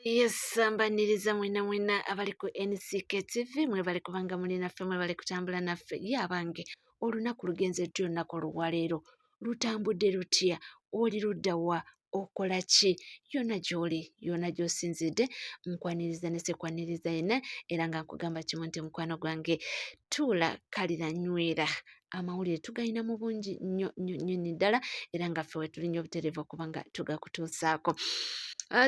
Yes, mbaniriza mwena abali ku NCK TV mwebali kubanga muli naffe mwebali kutambula naffe ye abange olunaku lugenze ddi olunaku olwaleero lutambudde lutya oli ludda wa okola ki yonna gy'oli yonna gy'osinzidde nkwaniriza ne sekwaniriza yenna era nga nkugamba kimu nti mukwano gwange tuula kalira nywera amawulire tugalina mu bungi nnyo ddala era nga ffe wetulinya obutereevu okuba nga tugakutuusaako.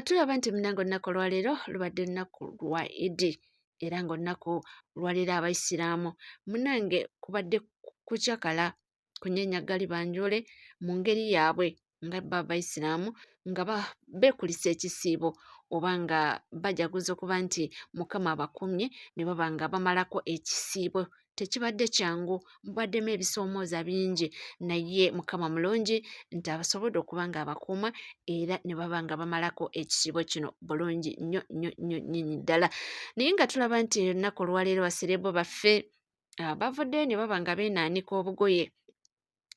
Tulaba nti munange olunaku olwaleero lubadde lunaku lwa Idi era ng'olunaku lwaleero Abaisiraamu munange kubadde kucakala kunyenyaggali banjole mu ngeri yaabwe nga bo Abaisiraamu nga beekulisa ekisiibo oba nga bajaguza okuba nti Mukama abakumye ne baba nga bamalako ekisiibo. Tekibadde kyangu, mubaddemu ebisoomooza bingi naye Mukama mulungi nti abasobodde okuba nga abakuuma era ne baba nga bamalako ekisiibo kino bulungi nnyo ddala. Naye nga tulaba nti olunaku olwaleero baserebo baffe bavuddeyo ne baba nga beenaanika obugoye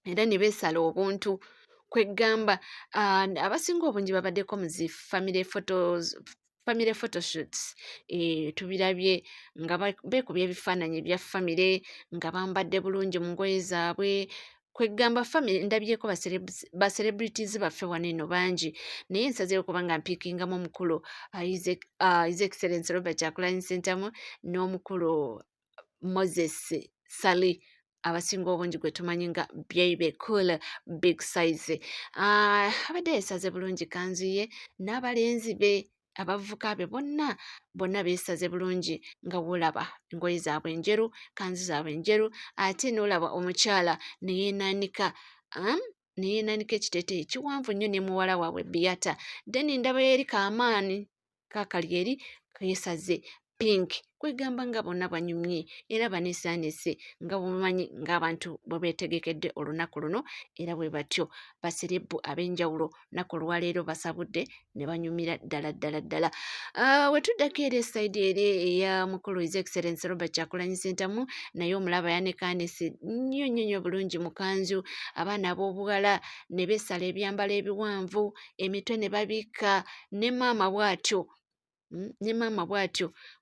era ne beesala obuntu kweggamba abasinga obungi babaddeko mu zi family photoshoots. Tubirabye nga beekubye ebifaananyi ebya famire nga bambadde bulungi mu ngoye zaabwe kweggamba famire ndabyeko ba celebrities baffe wano eno bangi naye nsazeewo okuba nga mpiikingamu omukulu His Excellency Robert Kyagulanyi Ssentamu n'omukulu Moses Sali abasinga obungi gwe tumanyi nga Bebe cool big size. Abadde yeesaze bulungi kanzu ye n'abalenzi be abavubuka be bonna beesaze bulungi nga woolaba engoye zaabwe enjeru kanzu zaabwe enjeru ate n'olaba omukyala ne yeenaanika ekiteeteeyi kiwanvu nnyo ne muwala waabwe Biata then ndaba eri Kaamaani kaakali eri keesaze pink kwegamba nga bonna banyumye era baneesaanise nga bwemumanyi ng'abantu bwe beetegekedde olunaku luno era bwe batyo baserebbu ab'enjawulo naku olwaleero basabudde ne banyumira ddala. We tuddako eri esayidi eri eya mukulu His Excellency Robert Kyagulanyi Ssentamu naye omulaba yanekaanise nnyo bulungi mu kanzu abaana ab'obuwala ne beesala ebyambalo ebiwanvu emitwe ne babiika ne maama bw'atyo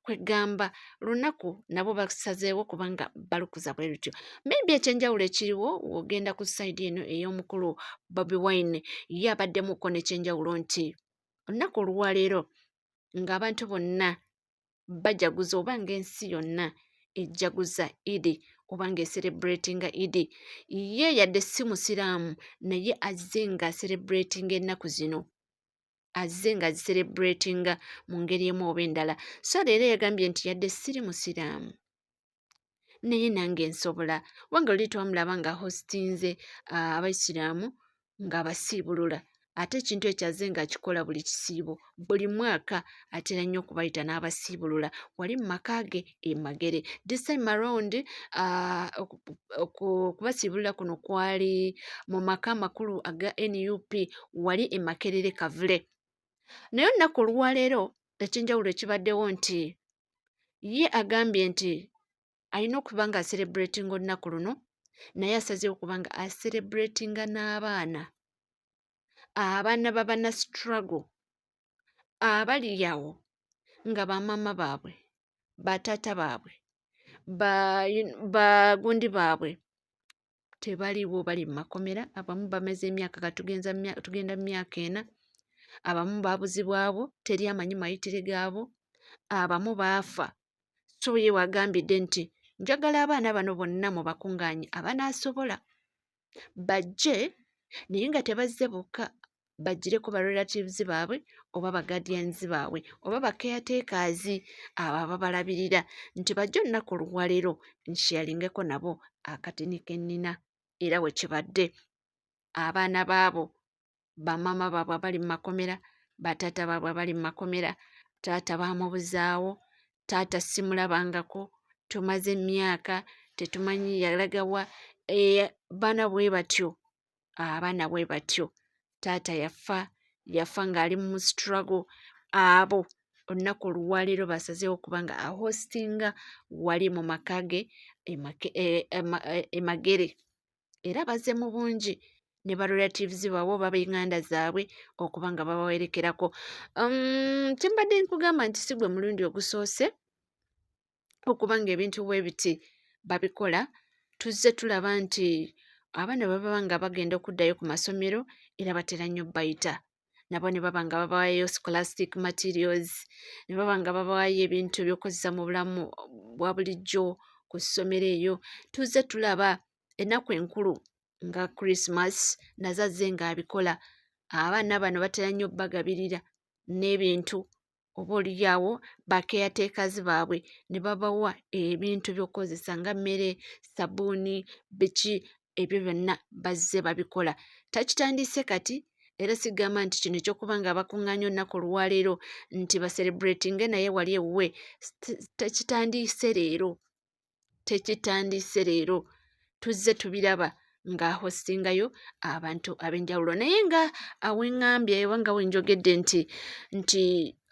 kweggamba lunaku nabo basazeewo kubanga balukuza bwe lutyo. Maybe ekyenjawulo ekiriwo w'ogenda ku sayidi eno ey'omukulu Bobi Wine ye abaddemuko n'ekyenjawulo nti olunaku olwaleero ng'abantu bonna bajaguza oba ng'ensi yonna ejjaguza Idi oba ng'eserebulatinga Idi ye yadde si musiraamu naye azze nga aserebulatinga ennaku zino azze nga ziserebulatinga mu ngeri emu oba endala so leero yagambye nti yadde siri musiraamu naye nange nsobola wanga luli twamulaba nga hostinze Abaisiraamu ng'abasiibulula ate ekintu ekyo azze ng'akikola buli kisiibo buli mwaka atera nnyo okubayita n'abasiibulula wali mu maka ge e Magere. This time around kubasiibulula kuno kwali mu maka amakulu aga NUP wali e Makerere Kavule. Naye olunaku olwaleero ekyenjawulo ekibaddewo nti ye agambye nti alina okuba nga aserebulatinga olunaku luno naye asazeewo okuba nga aserebulatinga n'abaana baba struggle abali awo nga bamaama baabwe bataata baabwe bagundi baabwe tebaliiwo bali mu makomera abamu bamaze emyaka tugenda mu myaka 4 abamu baabuzibwabo teri amanyi mayitire gaabo abamu baafa so ye wagambidde nti njagala abaana bano bonna mu bakuŋŋaanye abanaasobola bajje naye nga tebazze bokka bajjireko ba relatives baabwe oba ba guardians baabwe oba ba caretakers abo ababalabirira nti bajje olunaku olwaleero nshyalingeko nabo akatini ke nnina era we kibadde abaana baabo bamaama baabwe abali mu makomera bataata baabwe abali mu makomera taata baamubuzaawo taata simulabangako tumaze emyaka tetumanyi yalagawa baana bwe batyo taata yafa ng'ali mu struggle abo olunaku olwaleero basazeewo okuba nga ahostinga wali mu maka ge e Magere era bazze mu bungi ne ba relatives baabwe oba b'enganda zaabwe okuba nga babawerekerako. Kyembadde nkugamba nti si gwe mulundi ogusoose okuba ng'ebintu bwe biti babikola. Tuzze tulaba nti abaana baba nga bagenda okuddayo ku masomero era batera nnyo bayita nabo ne baba nga babawaayo scholastic materials, ne baba nga babawaayo ebintu by'okozesa mu bulamu bwa bulijjo ku ssomero eyo. Tuzze tulaba ennaku enkulu nga Christmas nazo azze ng'abikola. Abaana bano batera nnyo bagabirira n'ebintu oboolyawo bakeyateekazi baabwe ne babawa ebintu by'okkozesa nga mmere, sabbuuni, biki, ebyo byonna bazze babikola. Takitandiise kati era sigamba nti kino ekyokuba nga bakuŋŋaanya olunaku olwaleero nti baserebratinge naye wali ewuwe, tekitandiise leero. Tuzze tubiraba ng'ahostingayo abantu ab'enjawulo naye nga aweŋŋambye oba nga wenjogedde nti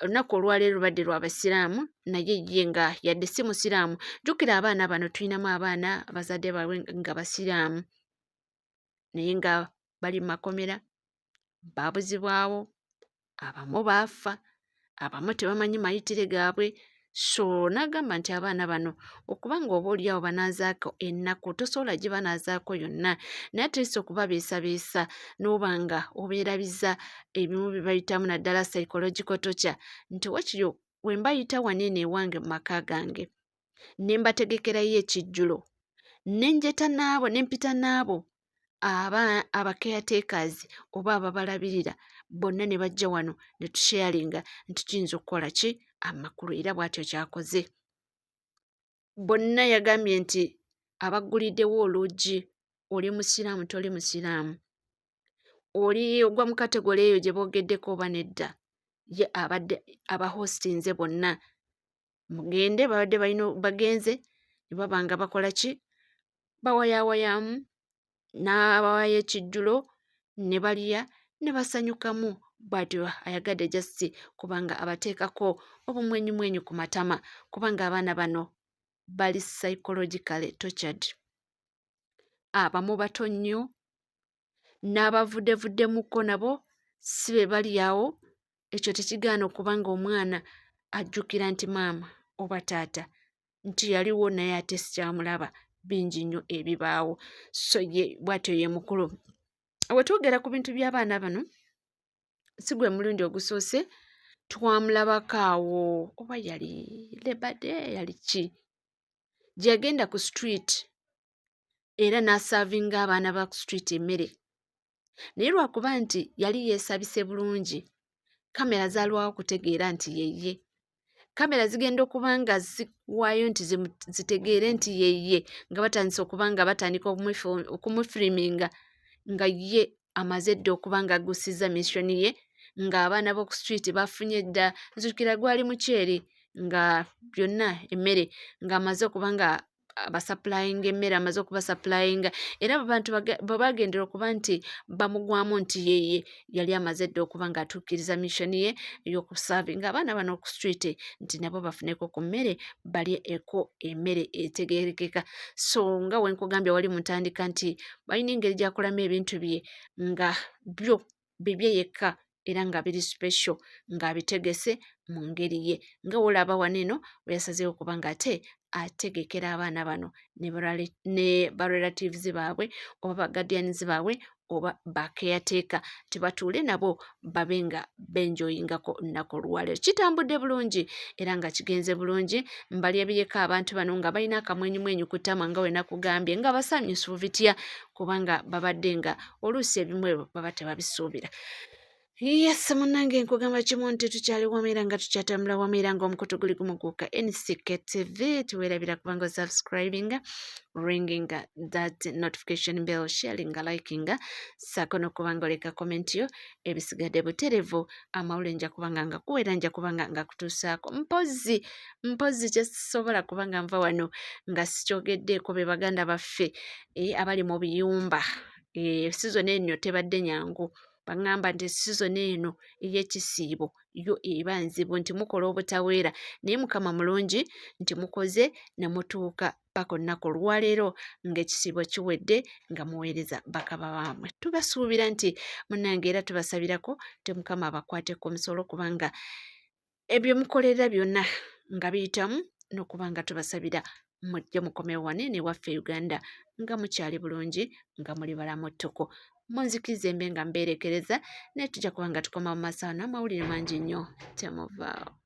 olunaku olwaleero lubadde lw'Abasiraamu naye ye nga yadde si Musiraamu. Jjukira abaana bano tulinamu abaana abazadde baabwe nga Basiraamu naye nga bali mu makomera, baabuzibwawo, abamu baafa, abamu tebamanyi mayitire gaabwe. So n'agamba nti abaana bano okuba ng'oboolyawo banaazaako ennaku tosobola gye banaazaako yonna naye at least okubabeesabeesa n'oba nga obeerabiza ebimu bye bayitamu naddala psychological torture nti wakiri we mbayita waneeno ewange mu maka gange ne mbategekerayo ekijjulo ne njeta n'abo ne mpita n'abo abakeyateekazi oba ababalabirira bonna ne bajja wano ne tusharinga nti tuyinza okukola ki amakulu era bw'atyo kyakoze. Bonna yagambye nti abagguliddewo oluggi oli Musiraamu toli Musiraamu, oli ogwa mu kategole eyo gye boogeddeko oba nedda, ye abadde abahostinze bonna mugende babadde bagenze ne baba nga bakola ki bawayaawayamu n'abawaayo ekijjulo ne balya ne basanyukamu. Bw'atyo ayagadde jasiti kubanga abateekako obumwenyumwenyu ku matama kubanga abaana bano bali psychologically tortured. Abamu bato nnyo n'abavuddevuddemukko nabo si be bali awo. Ekyo tekigaana okuba ng'omwana ajjukira nti maama oba taata nti yaliwo naye ate sikyamulaba, bingi nnyo ebibaawo. So ye bw'atyo ye mukulu. We twogera ku bintu by'abaana bano si gwe mulundi ogusoose twamulabako awo oba yali lebade yali ki gye yagenda ku street era n'asaavinga abaana ba ku street emmere naye lwakuba nti yali yeesabise bulungi kamera zaalwawo kutegeera nti yeye. Kamera zigenda okuba nga ziwaayo nti zitegeere nti yeye nga batandise okuba nga batandika okumufiriminga nga ye amaze dda okuba nga aggusiza missoni ye ng'abaana b'oku street bafunye dda. Nzijukira gwali muceeri nga byonna emmere ng'amaze okuba nga abasappulayinga emmere amaze okubasappulayinga era abantu bwe bagendera okuba nti bamugwamu nti yeye yali amaze dda okuba ng'atuukiriza missoni ye ey'okusaavinga abaana bano ku street nti nabo bafuneko ku mmere balye eko emmere etegeerekeka. So nga we nkugambye wali mu ntandika nti balina engeri gy'akolamu ebintu bye nga byo bibye yekka era nga biri special ng'abitegese mu ngeri ye nga wolaba waneeno we yasazeewo okuba ng'ate ategekera abaana bano ne ba relatives baabwe oba ba guardians baabwe oba bakeyateeka tibatuule nabo babe nga benjoyingako nnaku olwaleero. Kitambudde bulungi era nga kigenze bulungi. Mbalyabiryeko abantu bano nga balina akamwenyumwenyu ku ttama nga we nakugambye nga basanyusu bitya kubanga babadde nga oluusi ebimu ebyo baba tebabisuubira. Yes, munnange nkugamba kimu nti tukyali wameera nga tukyatambula wameera ng'omukutu guli gumuguuka NCK TV. Tuweerabira kubanga subscribing, ringing that notification bell, sharing, liking, saako n'okubanga oleka comment yo. Ebisigadde buterevu amawulire nja kubanga nga kuweera nja kubanga nga kutuusaako. Mpozzi kyesobola kubanga nva wano nga sikyogeddeeko be baganda baffe abali mu biyumba. Sizoni eno tebadde nyangu baŋŋamba nti sizoni eno ey'ekisiibo yo eba nzibu nti mukola obutaweera naye Mukama mulungi nti mukoze ne mutuuka paka olunaku olwaleero ng'ekisiibo kiwedde nga muweereza bakaba bammwe. Tubasuubira nti munnange era tubasabirako nti Mukama abakwateko omusolo kubanga ebyo mukolerera byonna nga biyitamu n'okuba nga tubasabira mujje mukomewo wano eno ewaffe Uganda nga mukyali bulungi nga muli balamu ttuku. Munzikirize mbe nga mbeerekereza naye tujja kuba nga tukoma mu maaso awo n'amawulire mangi nnyo temuvaawo.